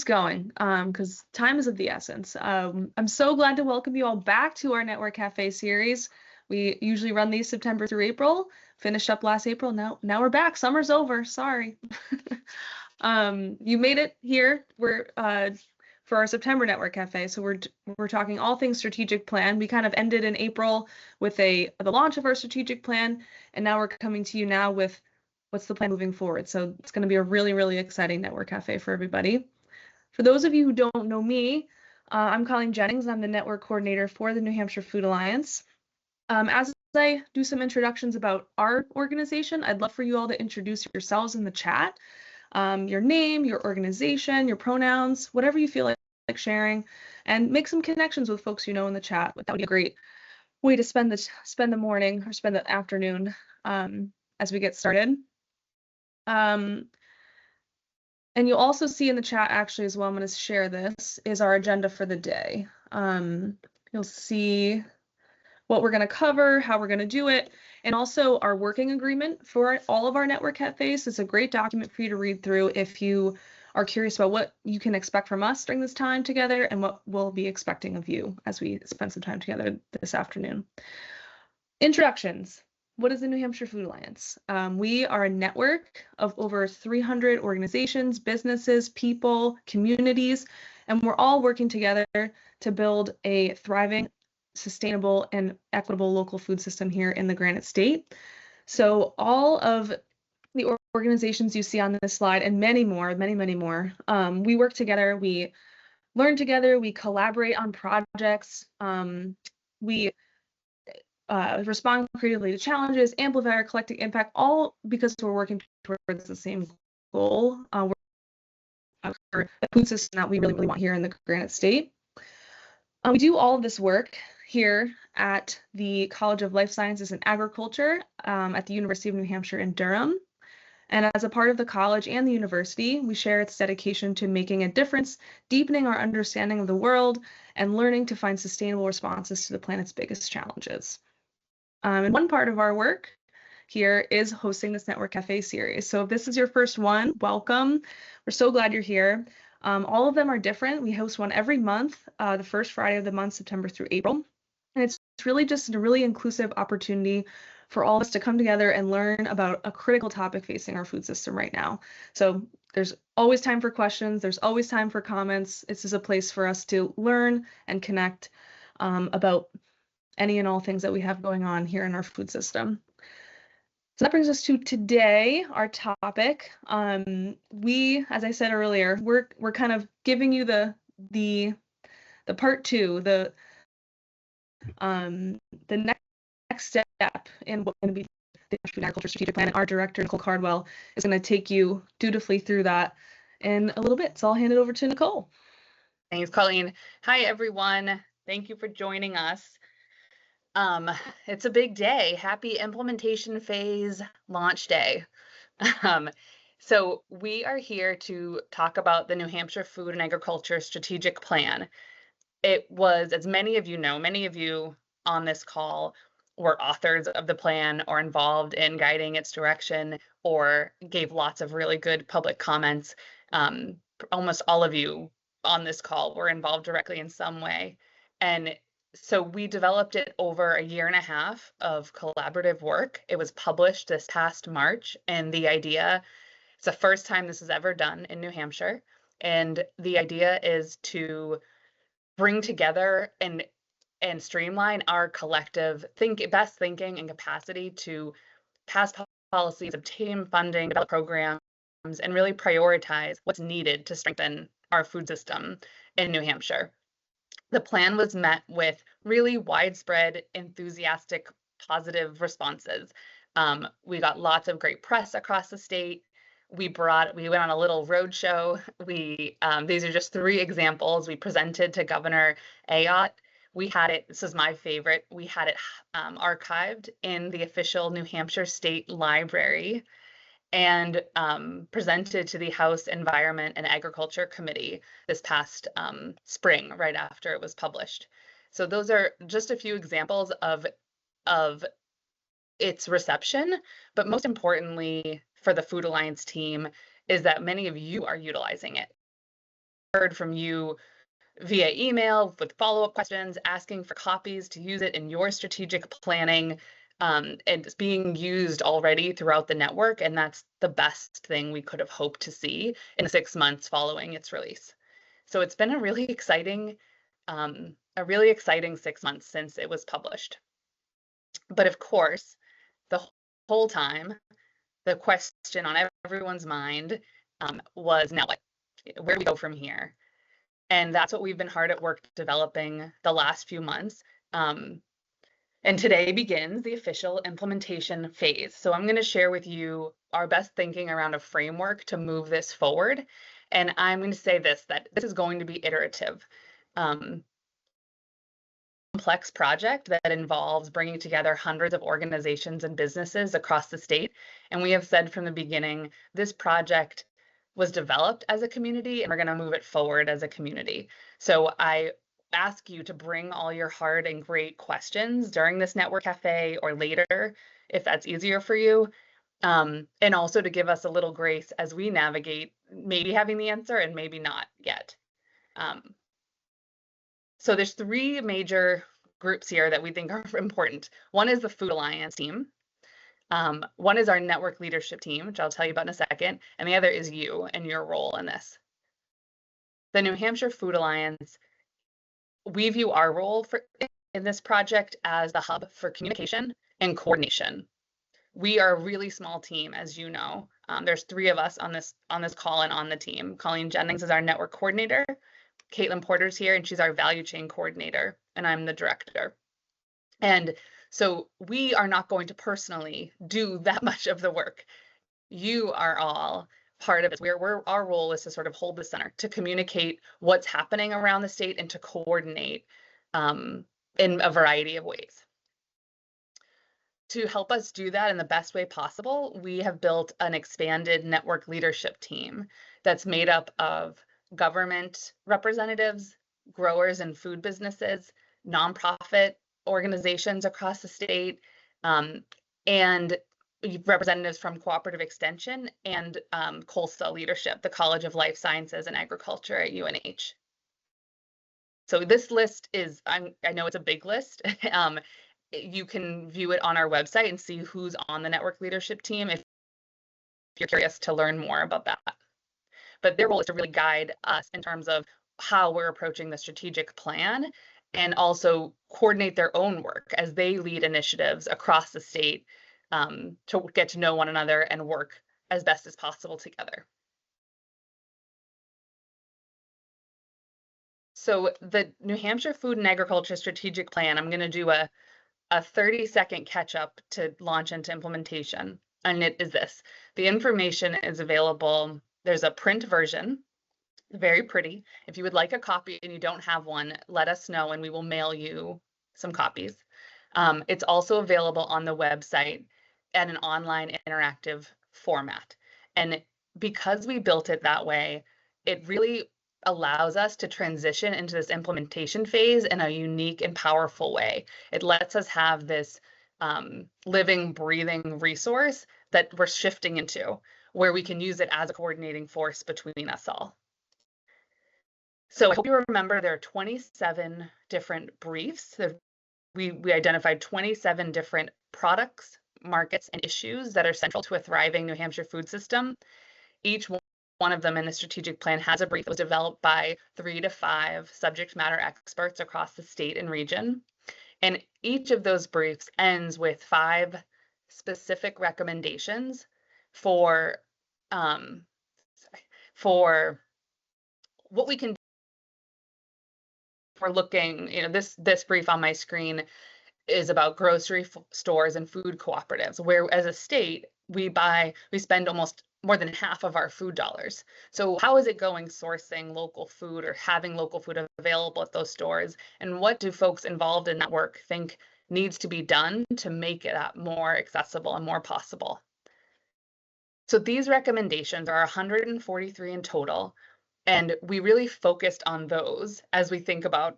this going because time is of the essence. I'm so glad to welcome you all back to our Network Cafe series. We usually run these September through April, finished up last April. Now we're back. Summer's over. Sorry. You made it here. We're for our September Network Cafe. So we're talking all things strategic plan. We kind of ended in April with the launch of our strategic plan, and now we're coming to you now with what's the plan moving forward. So it's going to be a really, really exciting Network Cafe for everybody. For those of you who don't know me, I'm Colleen Jennings. I'm the network coordinator for the New Hampshire Food Alliance. As I do some introductions about our organization, I'd love for you all to introduce yourselves in the chat. Your name, your organization, your pronouns, whatever you feel like sharing, and make some connections with folks you know in the chat. That would be a great way to spend the morning or spend the afternoon as we get started. And you'll also see in the chat actually as well, I'm going to share this, is our agenda for the day. You'll see what we're going to cover, how we're going to do it, and also our working agreement for all of our network cafes. It's a great document for you to read through if you are curious about what you can expect from us during this time together and what we'll be expecting of you as we spend some time together this afternoon. Introductions. What is the New Hampshire Food Alliance? We are a network of over 300 organizations, businesses, people, communities, and we're all working together to build a thriving, sustainable, and equitable local food system here in the Granite State. So all of the organizations you see on this slide and many more, we work together, we learn together, we collaborate on projects, we respond creatively to challenges, amplify our collective impact, all because we're working towards the same goal. For the food system that we really, really want here in the Granite State. We do all of this work here at the College of Life Sciences and Agriculture at the University of New Hampshire in Durham. And as a part of the college and the university, we share its dedication to making a difference, deepening our understanding of the world, and learning to find sustainable responses to the planet's biggest challenges. And one part of our work here is hosting this Network Cafe series. So if this is your first one, welcome. We're so glad you're here. All of them are different. We host one every month, the first Friday of the month, September through April. And it's really just a really inclusive opportunity for all of us to come together and learn about a critical topic facing our food system right now. So there's always time for questions. There's always time for comments. This is a place for us to learn and connect about any and all things that we have going on here in our food system. So that brings us to today, our topic. We, as I said earlier, we're kind of giving you the part two, the next step in what's going to be the Food and Agriculture Strategic Plan. And our director, Nicole Cardwell, is going to take you dutifully through that in a little bit. So I'll hand it over to Nicole. Thanks, Colleen. Hi, everyone. Thank you for joining us. It's a big day. Happy implementation phase launch day. So we are here to talk about the New Hampshire Food and Agriculture Strategic Plan. It was, as many of you know, many of you on this call were authors of the plan or involved in guiding its direction or gave lots of really good public comments. Almost all of you on this call were involved directly in some way. And so we developed it over a year and a half of collaborative work. It was published this past March, and the idea, it's the first time this is ever done in New Hampshire. And the idea is to bring together and streamline our collective best thinking and capacity to pass policies, obtain funding, develop programs, and really prioritize what's needed to strengthen our food system in New Hampshire. The plan was met with really widespread, enthusiastic, positive responses. We got lots of great press across the state. We went on a little roadshow. These are just 3 examples. We presented to Governor Ayotte. We had it, this is my favorite, we had it archived in the official New Hampshire State Library and presented to the House Environment and Agriculture Committee this past spring, right after it was published. So those are just a few examples of its reception, but most importantly for the Food Alliance team is that many of you are utilizing it. heard from you via email with follow-up questions, asking for copies to use it in your strategic planning. And it's being used already throughout the network, and that's the best thing we could have hoped to see in the 6 months following its release. So it's been a really exciting 6 months since it was published. But of course, the whole time, the question on everyone's mind was, now what? Where do we go from here? And that's what we've been hard at work developing the last few months. And today begins the official implementation phase. So I'm going to share with you our best thinking around a framework to move this forward. And I'm going to say that this is going to be iterative. Complex project that involves bringing together hundreds of organizations and businesses across the state. And we have said from the beginning, this project was developed as a community, and we're going to move it forward as a community. So I ask you to bring all your hard and great questions during this network cafe or later, if that's easier for you. And also to give us a little grace as we navigate maybe having the answer and maybe not yet. So there's 3 major groups here that we think are important. One is the Food Alliance team. One is our network leadership team, which I'll tell you about in a second, and the other is you and your role in this. The New Hampshire Food Alliance, we view our role in this project as the hub for communication and coordination. We are a really small team, as you know. There's 3 of us on this call and on the team. Colleen Jennings is our network coordinator. Caitlin Porter's here, and she's our value chain coordinator, and I'm the director. And so we are not going to personally do that much of the work. You are all part of it. Our role is to sort of hold the center, to communicate what's happening around the state and to coordinate in a variety of ways. To help us do that in the best way possible, we have built an expanded network leadership team that's made up of government representatives, growers and food businesses, nonprofit organizations across the state, and representatives from Cooperative Extension and COLSA leadership, the College of Life Sciences and Agriculture at UNH. So this list is, I know it's a big list. You can view it on our website and see who's on the network leadership team if you're curious to learn more about that. But their role is to really guide us in terms of how we're approaching the strategic plan and also coordinate their own work as they lead initiatives across the state to get to know one another and work as best as possible together. So the New Hampshire Food and Agriculture Strategic Plan, I'm going to do a 30-second catch up to launch into implementation. And it is this. The information is available. There's a print version, very pretty. If you would like a copy and you don't have one, let us know and we will mail you some copies. It's also available on the website at an online interactive format. And because we built it that way, it really allows us to transition into this implementation phase in a unique and powerful way. It lets us have this living, breathing resource that we're shifting into, where we can use it as a coordinating force between us all. So I hope you remember there are 27 different briefs. We identified 27 different products, markets, and issues that are central to a thriving New Hampshire food system. Each one of them in the strategic plan has a brief that was developed by 3 to 5 subject matter experts across the state and region. And each of those briefs ends with 5 specific recommendations for what we can do. We're looking, this brief on my screen is about grocery stores and food cooperatives, where as a state, we spend almost more than half of our food dollars. So how is it going sourcing local food or having local food available at those stores? And what do folks involved in that work think needs to be done to make it more accessible and more possible? So these recommendations are 143 in total. And we really focused on those as we think about,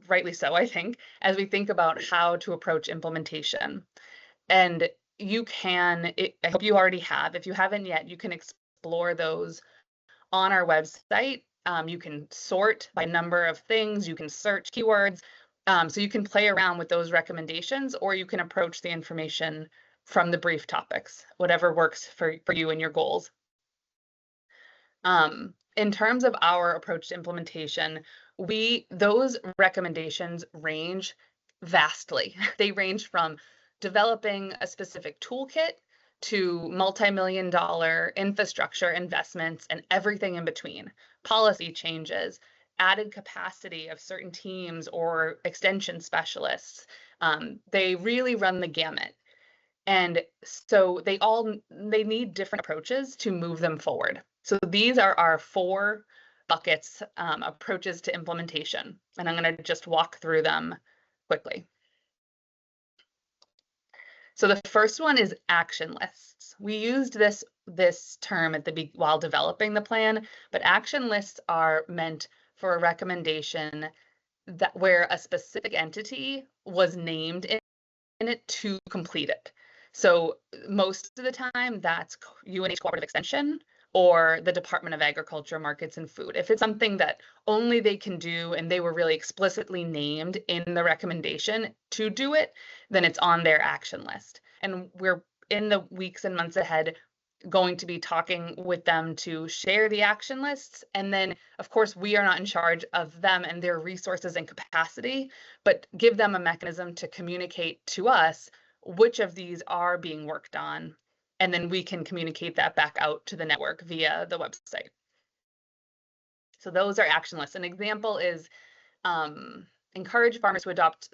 rightly so, I think, as we think about how to approach implementation. And you can, I hope you already have, if you haven't yet, you can explore those on our website You can sort by number of things. You can search keywords. So you can play around with those recommendations, or you can approach the information from the brief topics, whatever works for you and your goals. In terms of our approach to implementation, those recommendations range vastly. They range from developing a specific toolkit to multi-million-dollar infrastructure investments and everything in between, policy changes, added capacity of certain teams or extension specialists. They really run the gamut. And so they need different approaches to move them forward. So these are our 4 buckets, approaches to implementation, and I'm going to just walk through them quickly. So the first one is action lists. We used this term while developing the plan, but action lists are meant for a recommendation where a specific entity was named in it to complete it. So most of the time, that's UNH Cooperative Extension or the Department of Agriculture, Markets, and Food. If it's something that only they can do and they were really explicitly named in the recommendation to do it, then it's on their action list. And we're in the weeks and months ahead going to be talking with them to share the action lists. And then, of course, we are not in charge of them and their resources and capacity, but give them a mechanism to communicate to us which of these are being worked on. And then we can communicate that back out to the network via the website. So those are action lists. An example is encourage farmers to adopt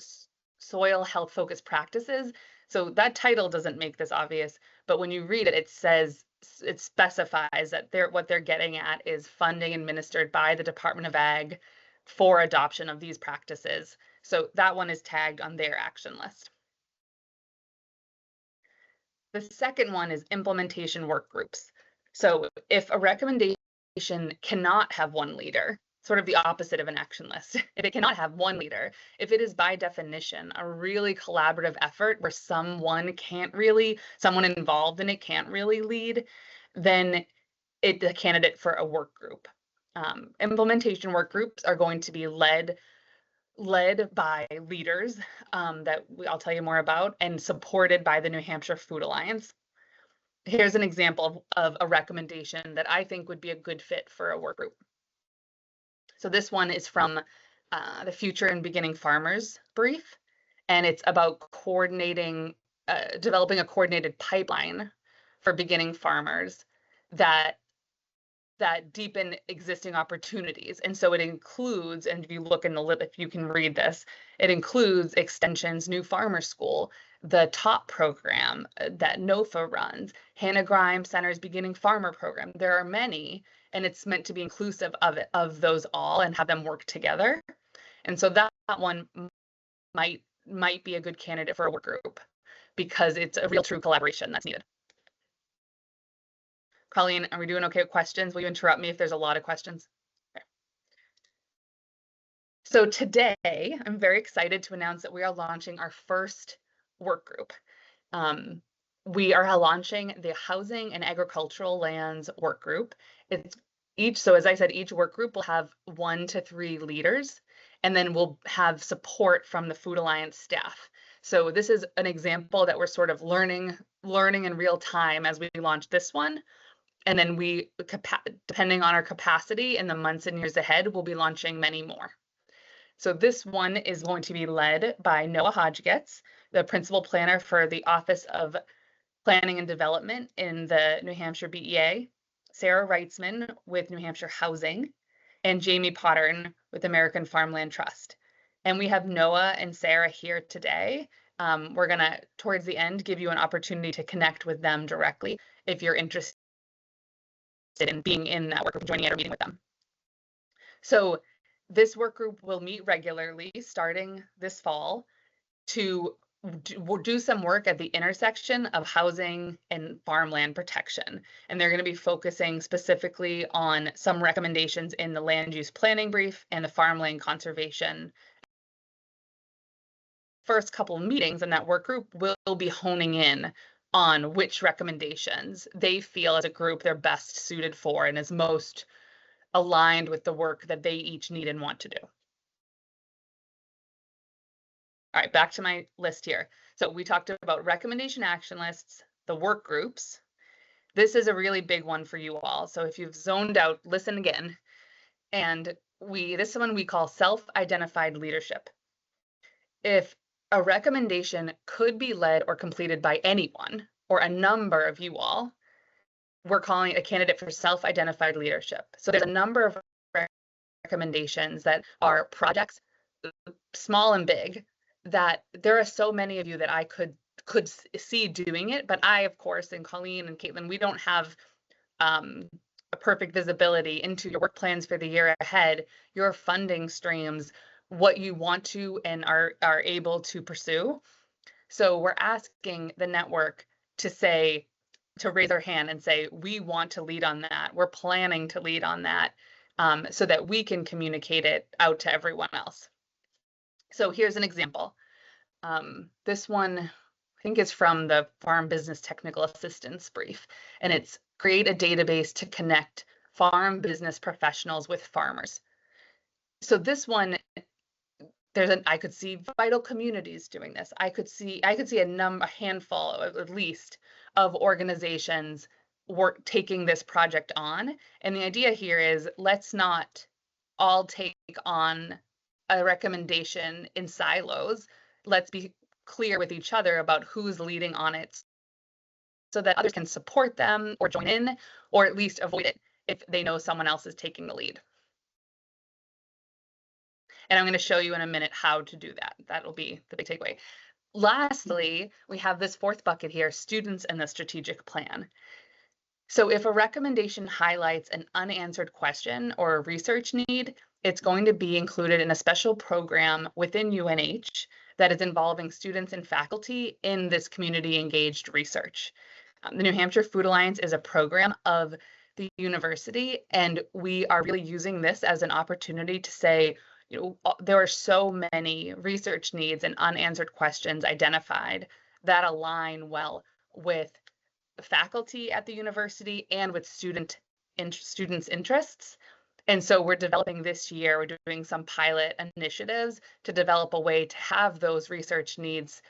soil health focused practices. So that title doesn't make this obvious, but when you read it, it specifies that what they're getting at is funding administered by the Department of Ag for adoption of these practices. So that one is tagged on their action list. The second one is implementation work groups. So if a recommendation cannot have one leader, sort of the opposite of an action list, if it cannot have one leader, if it is by definition a really collaborative effort where someone involved in it can't really lead, then it's a candidate for a work group. Implementation work groups are going to be led by leaders that I'll tell you more about and supported by the New Hampshire Food Alliance. Here's an example of a recommendation that I think would be a good fit for a work group. So this one is from the Future and Beginning Farmers brief, and it's about developing a coordinated pipeline for beginning farmers that deepen existing opportunities. And so it includes, and if you can read this, it includes extensions, New Farmer School, the TOP program that NOFA runs, Hannah Grimes Center's Beginning Farmer program. There are many, and it's meant to be inclusive of those all and have them work together. And so that one might be a good candidate for a work group because it's a real true collaboration that's needed. Colleen, are we doing okay with questions? Will you interrupt me if there's a lot of questions? Okay. So today, I'm very excited to announce that we are launching our first work group. We are launching the Housing and Agricultural Lands work group. So as I said, each work group will have 1 to 3 leaders, and then we'll have support from the Food Alliance staff. So this is an example that we're sort of learning in real time as we launch this one. And then depending on our capacity in the months and years ahead, we'll be launching many more. So this one is going to be led by Noah Hodgetts, the principal planner for the Office of Planning and Development in the New Hampshire BEA, Sarah Reitzman with New Hampshire Housing, and Jamie Pottern with American Farmland Trust. And we have Noah and Sarah here today. We're going to, towards the end, give you an opportunity to connect with them directly if you're interested in being in that work group, joining it or meeting with them. So this work group will meet regularly starting this fall to do some work at the intersection of housing and farmland protection. And they're going to be focusing specifically on some recommendations in the land use planning brief and the farmland conservation. First couple of meetings in that work group will be honing in on which recommendations they feel as a group they're best suited for and is most aligned with the work that they each need and want to do. All right, back to my list here. So we talked about recommendation action lists, the work groups. This is a really big one for you all. So if you've zoned out, listen again. And this one we call self-identified leadership. If a recommendation could be led or completed by anyone or a number of you all, we're calling it a candidate for self-identified leadership. So there's a number of recommendations that are projects, small and big, that there are so many of you that I could see doing it, but I, of course, and Colleen and Caitlin, we don't have a perfect visibility into your work plans for the year ahead, your funding streams, what you want to and are able to pursue. So we're asking the network to raise their hand and say, we want to lead on that. We're planning to lead on that, so that we can communicate it out to everyone else. So here's an example. This one, I think, is from the Farm Business Technical Assistance brief, and it's create a database to connect farm business professionals with farmers. So this one, I could see vital communities doing this. I could see a handful at least of organizations taking this project on. And the idea here is, let's not all take on a recommendation in silos. Let's be clear with each other about who's leading on it, so that others can support them or join in, or at least avoid it if they know someone else is taking the lead. And I'm going to show you in a minute how to do that. That'll be the big takeaway. Lastly, we have this fourth bucket here, students and the strategic plan. So if a recommendation highlights an unanswered question or a research need, it's going to be included in a special program within UNH that is involving students and faculty in this community engaged research. The New Hampshire Food Alliance is a program of the university, and we are really using this as an opportunity to say, there are so many research needs and unanswered questions identified that align well with faculty at the university and with students' interests. And so we're developing this year, we're doing some pilot initiatives to develop a way to have those research needs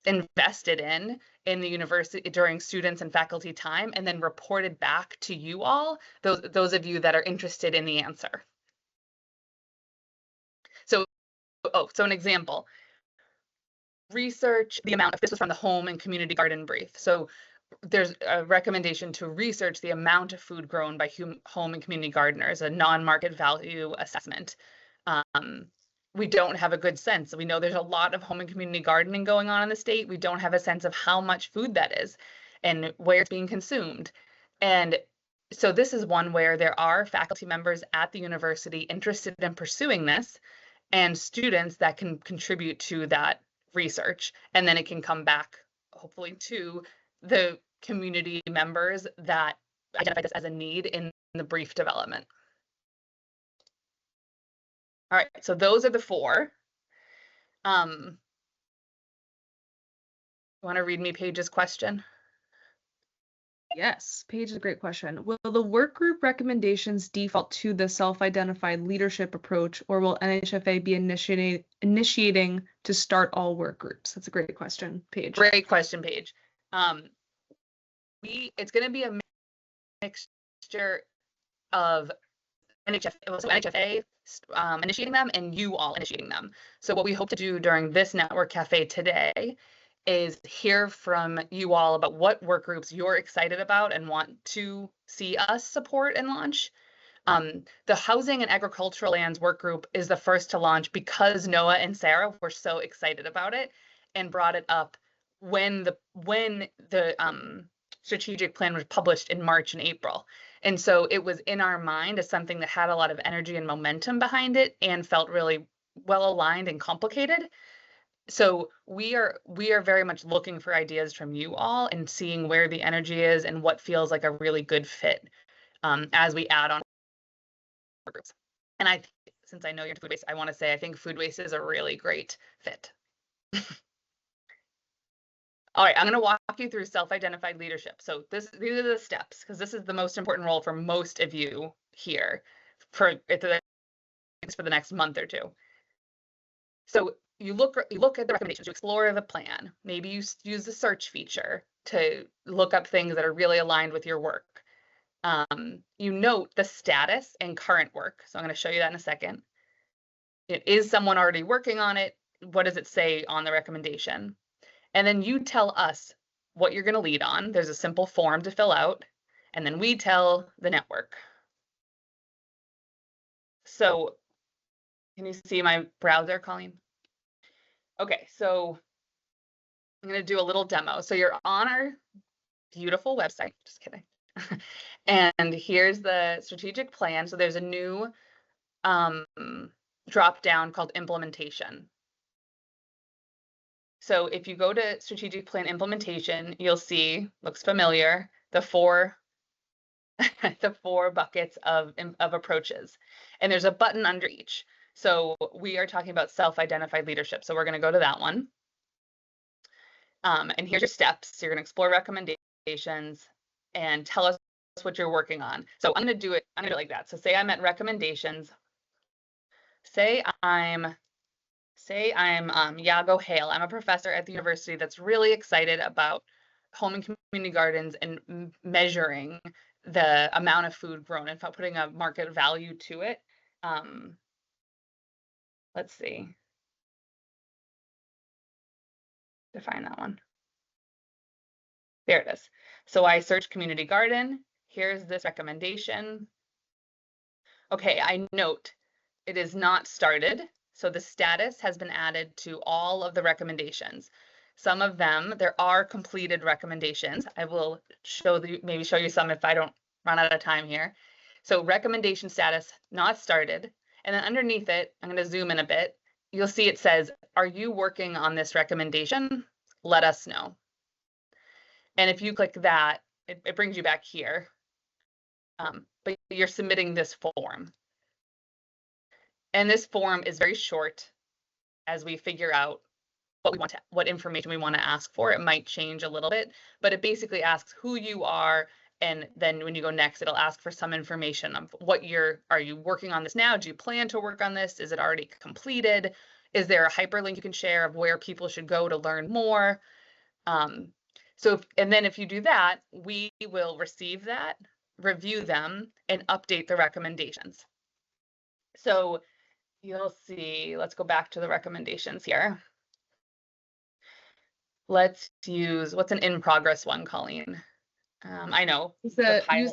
invested in the university during students and faculty time, and then reported back to you all, those of you that are interested in the answer. So an example, research the amount, this was from the home and community garden brief. So there's a recommendation to research the amount of food grown by home and community gardeners, a non-market value assessment. We don't have a good sense. We know there's a lot of home and community gardening going on in the state. We don't have a sense of how much food that is and where it's being consumed. And so this is one where there are faculty members at the university interested in pursuing this, and students that can contribute to that research. And then it can come back, hopefully, to the community members that identify this as a need in the brief development. All right, so those are the four. You want to read me Paige's question? Yes, Paige is a great question. Will the work group recommendations default to the self-identified leadership approach, or will NHFA be initiating to start all work groups? That's a great question, Paige. Great question, Paige. It's going to be a mixture of NHFA initiating them and you all initiating them. So what we hope to do during this Network Cafe today is hear from you all about what work groups you're excited about and want to see us support and launch. The Housing and Agricultural Lands work group is the first to launch because Noah and Sarah were so excited about it and brought it up when the strategic plan was published in March and April. And so it was in our mind as something that had a lot of energy and momentum behind it and felt really well aligned and complicated. So we are very much looking for ideas from you all and seeing where the energy is and what feels like a really good fit as we add on groups. And since I know you're into food waste, I want to say I think food waste is a really great fit. All right, I'm going to walk you through self-identified leadership. So these are the steps, because this is the most important role for most of you here for the next month or two. So you look at the recommendations, you explore the plan. Maybe you use the search feature to look up things that are really aligned with your work. You note the status and current work. So I'm going to show you that in a second. Is someone already working on it? What does it say on the recommendation? And then you tell us what you're going to lead on. There's a simple form to fill out. And then we tell the network. So can you see my browser, Colleen? Okay, so I'm going to do a little demo. So you're on our beautiful website. Just kidding. And here's the strategic plan. So there's a new drop down called implementation. So if you go to strategic plan implementation, you'll see, looks familiar, the four buckets of approaches. And there's a button under each. So we are talking about self-identified leadership. So we're going to go to that one. And here's your steps. So you're going to explore recommendations and tell us what you're working on. So I'm going to do it like that. So say I'm at recommendations. Say I'm Yago Hale. I'm a professor at the university that's really excited about home and community gardens and measuring the amount of food grown and putting a market value to it. Let's see. Define that one. There it is. So I search community garden. Here's this recommendation. Okay, I note it is not started. So the status has been added to all of the recommendations. Some of them, there are completed recommendations. I will maybe show you some if I don't run out of time here. So recommendation status, not started. And then underneath it, I'm going to zoom in a bit. You'll see it says, are you working on this recommendation? Let us know. And if you click that, it brings you back here. But you're submitting this form. And this form is very short as we figure out what information we want to ask for. It might change a little bit, but it basically asks who you are. And then when you go next, it'll ask for some information of are you working on this now? Do you plan to work on this? Is it already completed? Is there a hyperlink you can share of where people should go to learn more? And then if you do that, we will receive that, review them, and update the recommendations. So you'll see, let's go back to the recommendations here. Let's use, what's an in progress one, Colleen? I know. Use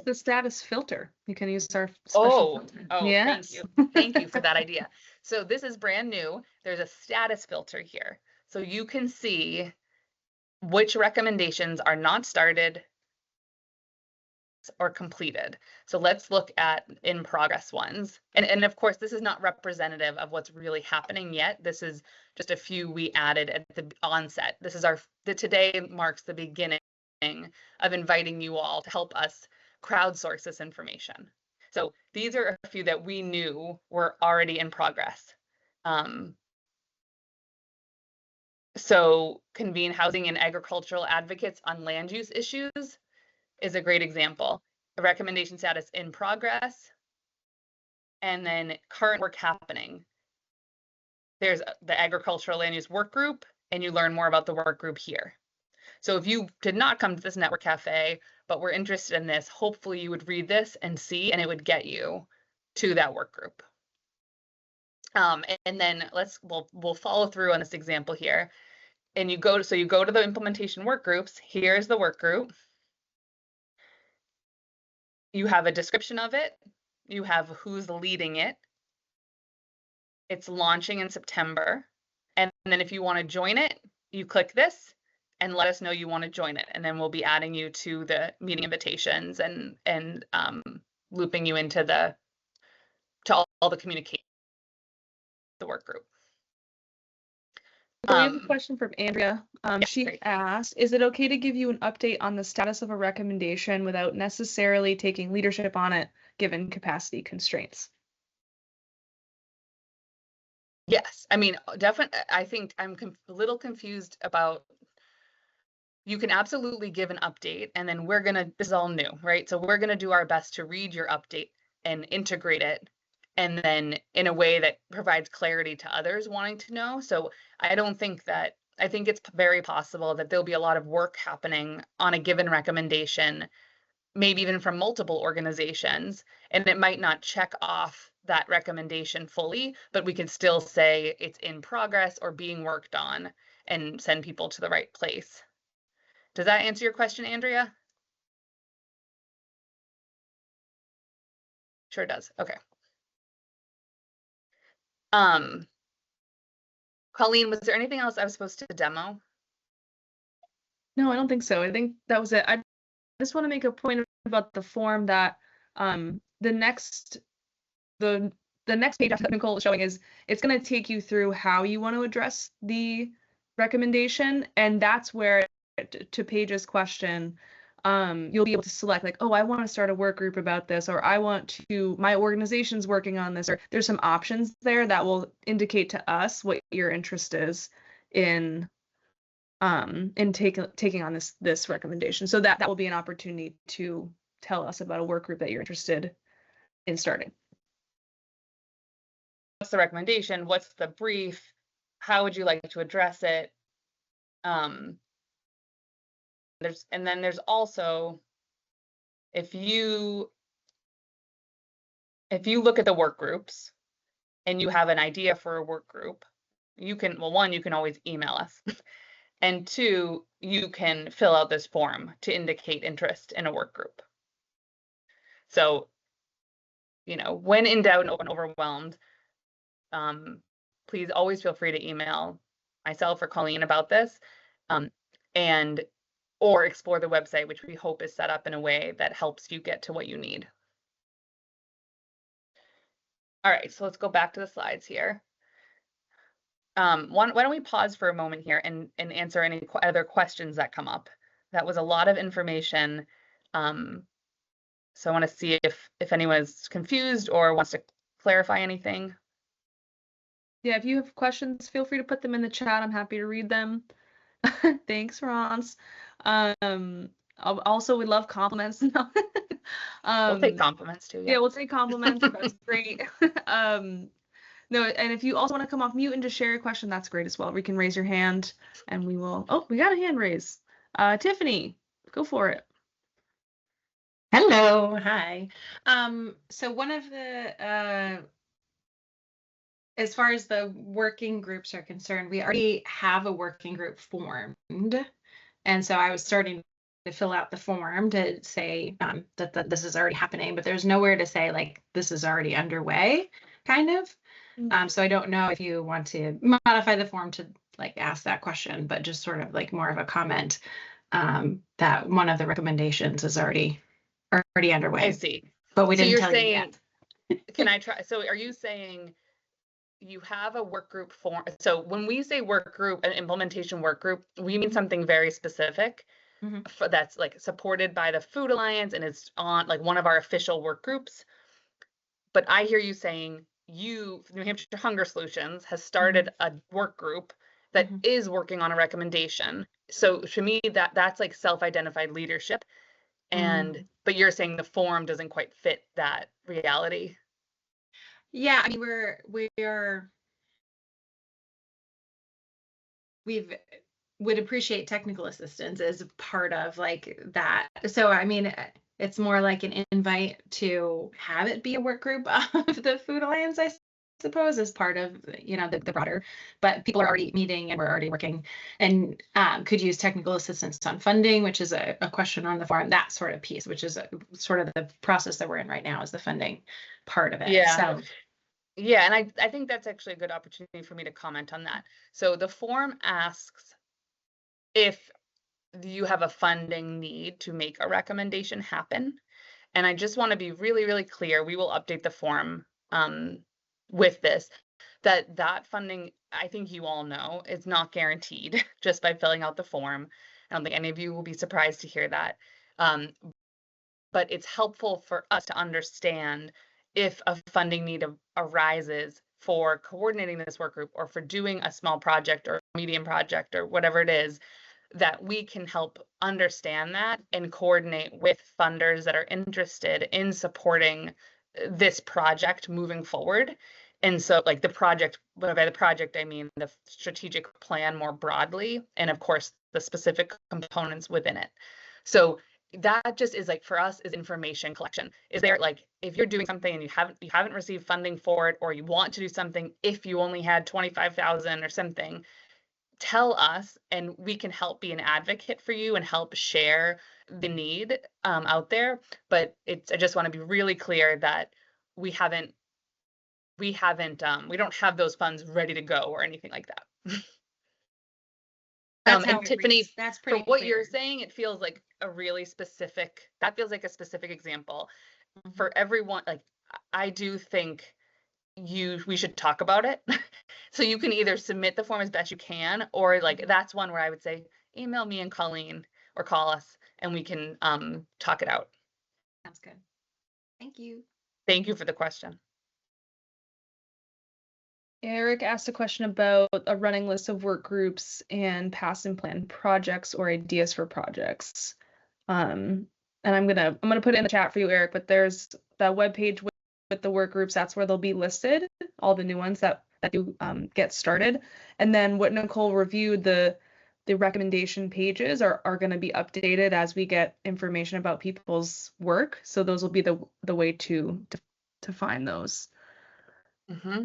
the status filter. You can use our special filter. Oh, yes. Thank you. Thank you for that idea. So this is brand new. There's a status filter here. So you can see which recommendations are not started or completed. So let's look at in progress ones. And of course, this is not representative of what's really happening yet. This is just a few we added at the onset. Today marks the beginning of inviting you all to help us crowdsource this information. So these are a few that we knew were already in progress. So convene housing and agricultural advocates on land use issues is a great example. A recommendation status in progress, and then current work happening. There's the agricultural land use work group, and you learn more about the work group here. So if you did not come to this network cafe, but were interested in this, hopefully you would read this and see, and it would get you to that work group. And then we'll follow through on this example here. And you go to the implementation work groups. Here's the work group. You have a description of it. You have who's leading it. It's launching in September. And then if you want to join it, you click this and let us know you want to join it. And then we'll be adding you to the meeting invitations and looping you into all the communication, the work group. So we have a question from Andrea. Yeah, she great. asked, is it okay to give you an update on the status of a recommendation without necessarily taking leadership on it, given capacity constraints? Yes, I mean, definitely. I think I'm a little confused about you can absolutely give an update, and then this is all new, right? So we're gonna do our best to read your update and integrate it, and then in a way that provides clarity to others wanting to know. So I think it's very possible that there'll be a lot of work happening on a given recommendation, maybe even from multiple organizations, and it might not check off that recommendation fully, but we can still say it's in progress or being worked on and send people to the right place. Does that answer your question, Andrea? Sure does. Okay. Colleen, was there anything else I was supposed to demo? No, I don't think so. I think that was it. I just want to make a point about the form that the next page after Nicole is showing is it's going to take you through how you want to address the recommendation, and that's where, to Paige's question, you'll be able to select like, oh, I want to start a work group about this, or my organization's working on this, or there's some options there that will indicate to us what your interest is in taking on this recommendation. So that will be an opportunity to tell us about a work group that you're interested in starting. What's the recommendation? What's the brief? How would you like to address it? There's also, if you look at the work groups and you have an idea for a work group, you can, well, one, you can always email us. And two, you can fill out this form to indicate interest in a work group. So, when in doubt and overwhelmed, please always feel free to email myself or Colleen about this, or explore the website, which we hope is set up in a way that helps you get to what you need. All right, so let's go back to the slides here. Why don't we pause for a moment here and answer any other questions that come up? That was a lot of information. So I want to see if anyone's confused or wants to clarify anything. Yeah, if you have questions, feel free to put them in the chat. I'm happy to read them. Thanks, Rons. Also, we love compliments. We'll take compliments too. Yeah, we'll take compliments. That's great. No, and if you also want to come off mute and just share your question, that's great as well. We can raise your hand and we will. Oh, we got a hand raise. Tiffany, go for it. Hello, hi. So one of the, as far as the working groups are concerned, we already have a working group formed. And so I was starting to fill out the form to say that this is already happening, but there's nowhere to say like this is already underway, kind of. So I don't know if you want to modify the form to like ask that question, but just sort of like more of a comment that one of the recommendations is already underway. I see. But we so didn't you're tell saying, you yet. Can I try? So are you saying you have a work group form? So when we say work group, an implementation work group, we mean something very specific. That's like supported by the Food Alliance and it's on like one of our official work groups. But I hear you saying New Hampshire Hunger Solutions has started a work group that is working on a recommendation. So to me, that's like self-identified leadership. But you're saying the form doesn't quite fit that reality. Yeah, I mean, we would appreciate technical assistance as part of like that. So, I mean, it's more like an invite to have it be a work group of the Food Alliance, I suppose, as part of, the broader, but people are already meeting and we're already working and could use technical assistance on funding, which is a question on the form, that sort of piece, which is sort of the process that we're in right now is the funding part of it. Yeah. So, yeah, and I think that's actually a good opportunity for me to comment on that. So the form asks if you have a funding need to make a recommendation happen. And I just want to be really, really clear. We will update the form with this, that funding, I think you all know, is not guaranteed just by filling out the form. I don't think any of you will be surprised to hear that. But it's helpful for us to understand if a funding need arises for coordinating this work group or for doing a small project or medium project or whatever it is, that we can help understand that and coordinate with funders that are interested in supporting this project moving forward. And so like the project, by the project, I mean the strategic plan more broadly, and of course the specific components within it. So that just is like, for us, is information collection. Is there, like, if you're doing something and you haven't received funding for it, or you want to do something, if you only had 25,000 or something, tell us and we can help be an advocate for you and help share the need out there. But I just want to be really clear that we don't have those funds ready to go or anything like that. That's how and it Tiffany, reads. That's for pretty what clear. you're saying, it feels like a really specific, that feels like a specific example. Mhm. For everyone, like, I do think we should talk about it. So you can either submit the form as best you can, or like, that's one where I would say, email me and Colleen or call us and we can talk it out. Sounds good. Thank you. Thank you for the question. Eric asked a question about a running list of work groups and past and planned projects or ideas for projects. And I'm gonna put it in the chat for you, Eric, but there's that webpage with the work groups. That's where they'll be listed, all the new ones that you get started. And then what Nicole reviewed, the recommendation pages are going to be updated as we get information about people's work. So those will be the way to find those. Mm-hmm.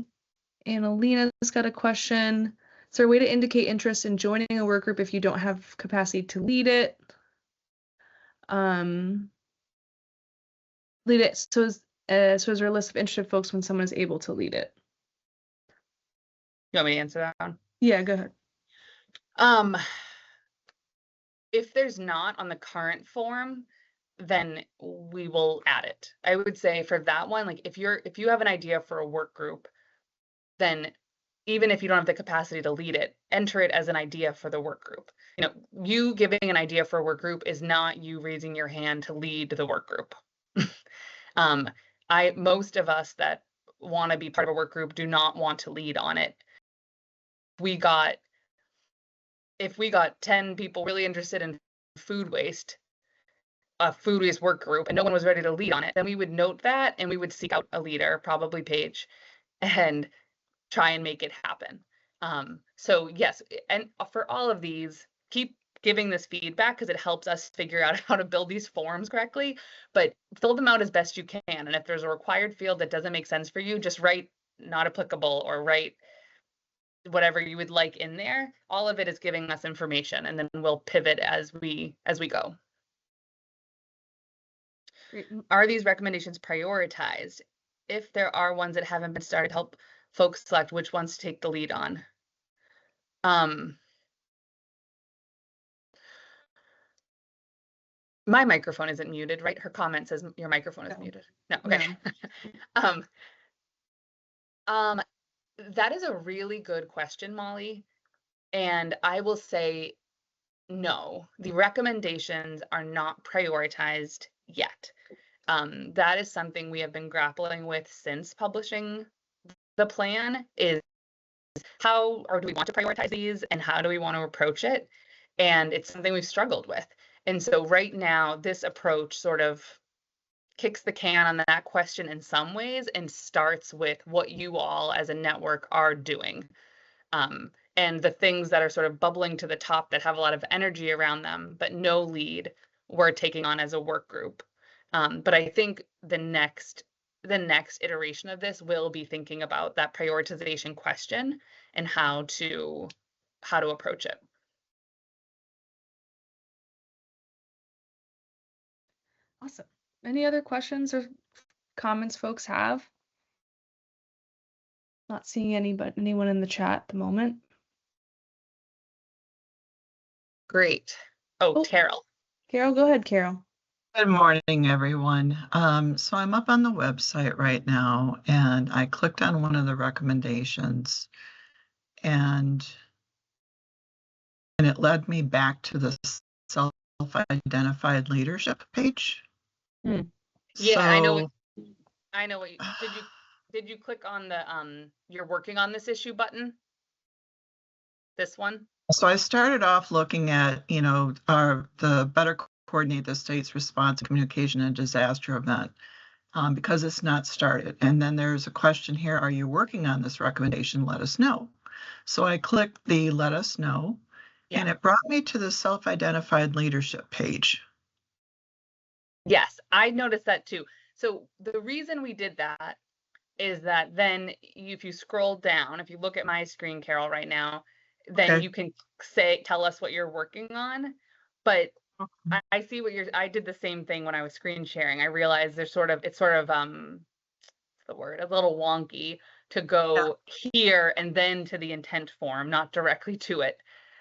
And Alina's got a question. Is there a way to indicate interest in joining a work group if you don't have capacity to lead it? Lead it. So is there a list of interested folks when someone is able to lead it? You want me to answer that one? Yeah, go ahead. If there's not on the current form, then we will add it. I would say for that one, like, if you have an idea for a work group, then even if you don't have the capacity to lead it, enter it as an idea for the work group. You know, you giving an idea for a work group is not you raising your hand to lead the work group. Most of us that want to be part of a work group do not want to lead on it. If we got 10 people really interested in food waste, a food waste work group, and no one was ready to lead on it, then we would note that and we would seek out a leader, probably Paige, and try and make it happen. So yes, and for all of these, keep giving this feedback because it helps us figure out how to build these forms correctly, but fill them out as best you can. And if there's a required field that doesn't make sense for you, just write not applicable or write whatever you would like in there. All of it is giving us information, and then we'll pivot as we go. Great. Are these recommendations prioritized? If there are ones that haven't been started, help folks select which ones to take the lead on. My microphone isn't muted, right? Her comment says your microphone is muted. No, okay. No. That is a really good question, Molly. And I will say no, the recommendations are not prioritized yet. That is something we have been grappling with since publishing the plan, is how, or do we want to prioritize these and how do we want to approach it? And it's something we've struggled with. And so right now, this approach sort of kicks the can on that question in some ways and starts with what you all as a network are doing. And the things that are sort of bubbling to the top that have a lot of energy around them, but no lead, we're taking on as a work group. But I think the next iteration of this will be thinking about that prioritization question and how to approach it. Awesome. Any other questions or comments folks have? Not seeing anyone in the chat at the moment. Great. Oh, Carol. Carol, go ahead, Carol. Good morning, everyone. So I'm up on the website right now, and I clicked on one of the recommendations, and it led me back to the self-identified leadership page. Yeah, So, I know what you did you click on the you're working on this issue button? This one? So I started off looking at, the better coordinate the state's response to communication and disaster event, because it's not started. And then there's a question here, are you working on this recommendation? Let us know. So I clicked the let us know, and it brought me to the self-identified leadership page. Yes, I noticed that too. So the reason we did that is that then if you scroll down, if you look at my screen, Carol, right now, then Okay. you can tell us what you're working on. But I see I did the same thing when I was screen sharing. I realized it's sort of, what's the word, a little wonky to go here and then to the intent form, not directly to it.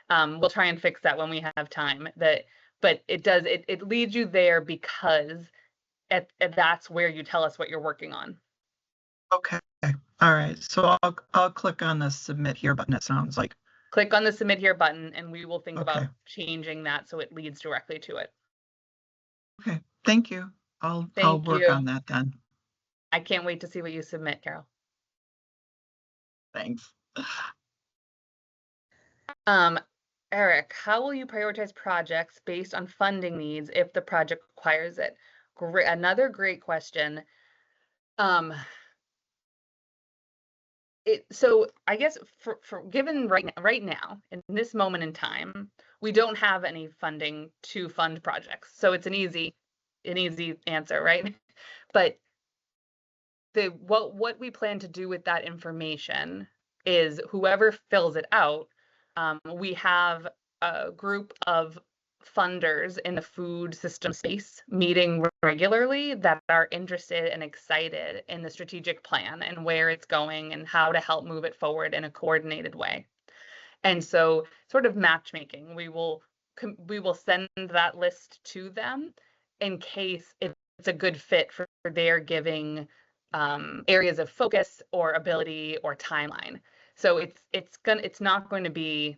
We'll try and fix that when we have time. But it leads you there because that's where you tell us what you're working on. Okay. All right. So I'll click on the submit here button, it sounds like. Click on the submit here button and we will think Okay. about changing that so it leads directly to it. Okay. Thank you. I'll Thank work you. on that then. I can't wait to see what you submit, Carol. Thanks. Eric, how will you prioritize projects based on funding needs if the project requires it? Great, another great question. So I guess for given right now in this moment in time, we don't have any funding to fund projects, so it's an easy answer, right? But what we plan to do with that information is whoever fills it out, we have a group of funders in the food system space meeting regularly that are interested and excited in the strategic plan and where it's going and how to help move it forward in a coordinated way. And so sort of matchmaking, we will send that list to them in case it's a good fit for their giving areas of focus or ability or timeline. So it's not going to be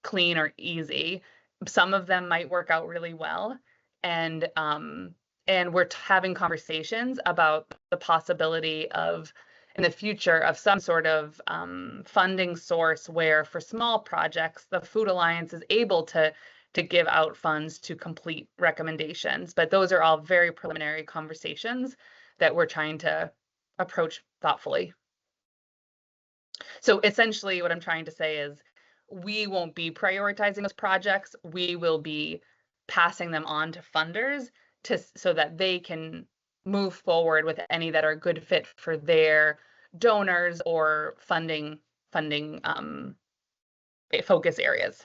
clean or easy. Some of them might work out really well, and we're having conversations about the possibility of in the future of some sort of funding source where for small projects the Food Alliance is able to give out funds to complete recommendations. But those are all very preliminary conversations that we're trying to approach thoughtfully. So essentially what I'm trying to say is we won't be prioritizing those projects. We will be passing them on to funders so that they can move forward with any that are a good fit for their donors or funding focus areas.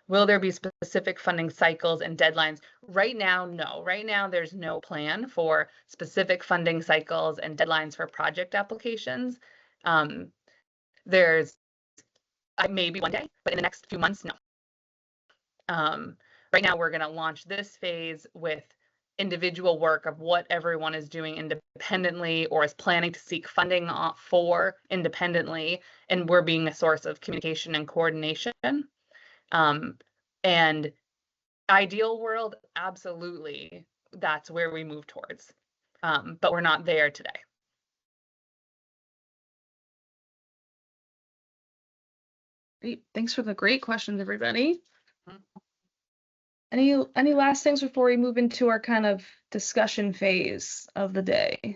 Will there be specific funding cycles and deadlines? Right now, no. Right now, there's no plan for specific funding cycles and deadlines for project applications. There's maybe one day, but in the next few months, no. Right now, we're going to launch this phase with individual work of what everyone is doing independently or is planning to seek funding for independently, and we're being a source of communication and coordination. And ideal world, absolutely, that's where we move towards. But we're not there today. Great. Thanks for the great questions, everybody. Any last things before we move into our kind of discussion phase of the day?